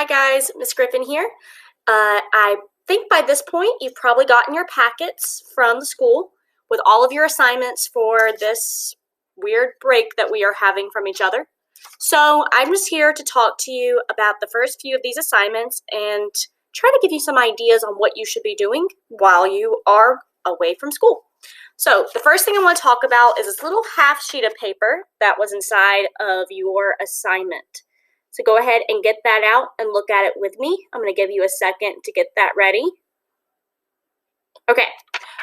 guys, Miss Griffin here. I think by this point you've probably gotten your packets from the school with all of your assignments for this weird break that we are having from each other. So I'm just here to talk to you about the first few of these assignments and try to give you some ideas on what you should be doing while you are away from school. So the first thing I want to talk about is this little half sheet of paper that was inside of your assignment. So go ahead and get that out and look at it with me. I'm going to give you a second to get that ready. Okay,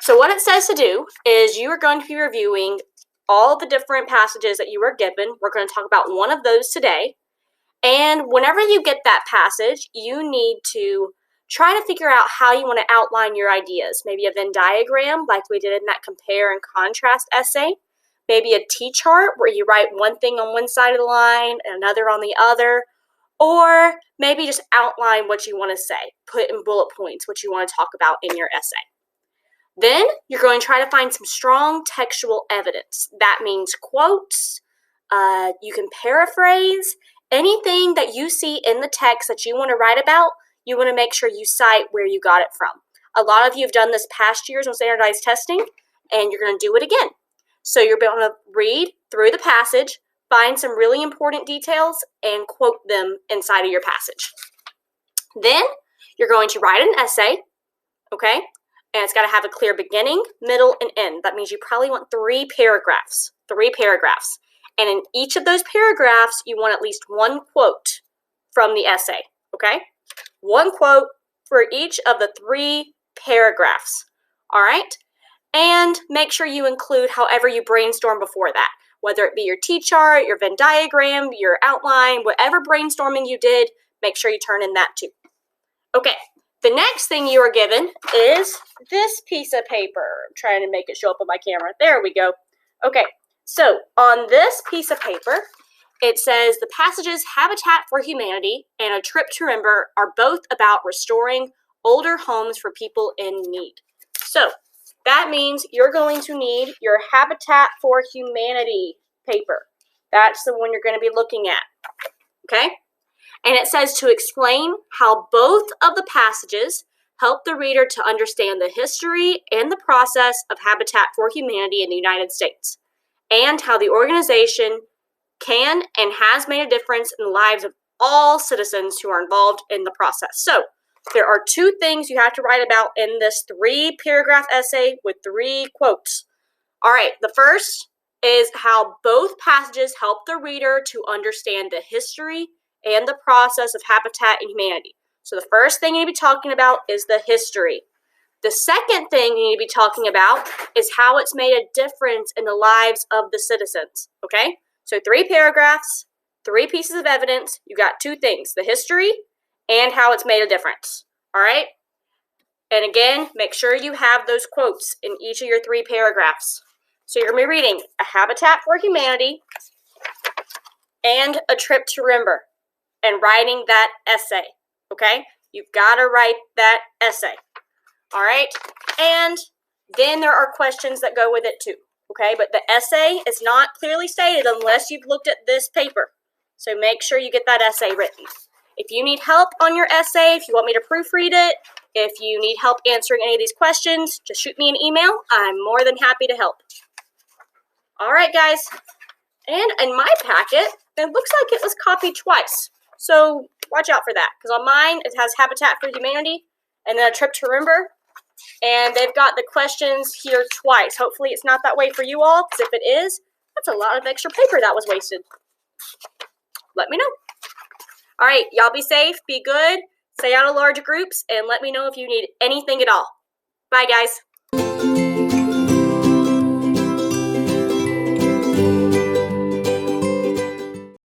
so what it says to do is you are going to be reviewing all the different passages that you were given. We're going to talk about one of those today. And whenever you get that passage, you need to try to figure out how you want to outline your ideas. Maybe a Venn diagram like we did in that compare and contrast essay. Maybe a T-chart where you write one thing on one side of the line and another on the other. Or maybe just outline what you want to say. Put in bullet points what you want to talk about in your essay. Then you're going to try to find some strong textual evidence. That means quotes, you can paraphrase, anything that you see in the text that you want to write about, you want to make sure you cite where you got it from. A lot of you have done this past years on standardized testing, and you're going to do it again. So you're going to read through the passage, find some really important details, and quote them inside of your passage. Then you're going to write an essay, okay? And it's got to have a clear beginning, middle, and end. That means you probably want 3 paragraphs. 3 paragraphs. And in each of those paragraphs, you want at least one quote from the essay, okay? One quote for each of the 3 paragraphs, all right? And make sure you include however you brainstorm before that, whether it be your T-chart, your Venn diagram, your outline, whatever brainstorming you did, make sure you turn in that too. Okay, the next thing you are given is this piece of paper. I'm trying to make it show up on my camera. There we go. Okay, so on this piece of paper, it says the passages Habitat for Humanity and A Trip to Remember are both about restoring older homes for people in need. So that means you're going to need your Habitat for Humanity paper. That's the one you're going to be looking at, okay? And it says to explain how both of the passages help the reader to understand the history and the process of Habitat for Humanity in the United States, and how the organization can and has made a difference in the lives of all citizens who are involved in the process. So there are 2 things you have to write about in this 3-paragraph essay with 3 quotes. All right, the first is how both passages help the reader to understand the history and the process of Habitat and Humanity. So the first thing you need to be talking about is the history. The second thing you need to be talking about is how it's made a difference in the lives of the citizens, okay? So 3 paragraphs, 3 pieces of evidence, you got 2 things, the history and how it's made a difference, all right? And again, make sure you have those quotes in each of your 3 paragraphs. So you're going to be reading A Habitat for Humanity and A Trip to Remember and writing that essay, okay? You've got to write that essay, all right? And then there are questions that go with it too, okay? But the essay is not clearly stated unless you've looked at this paper. So make sure you get that essay written. If you need help on your essay, if you want me to proofread it, if you need help answering any of these questions, just shoot me an email. I'm more than happy to help. All right, guys. And in my packet, it looks like it was copied twice. So watch out for that, because on mine, it has Habitat for Humanity and then A Trip to Remember. And they've got the questions here twice. Hopefully it's not that way for you all, because if it is, that's a lot of extra paper that was wasted. Let me know. All right, y'all be safe, be good, stay out of large groups, and let me know if you need anything at all. Bye, guys.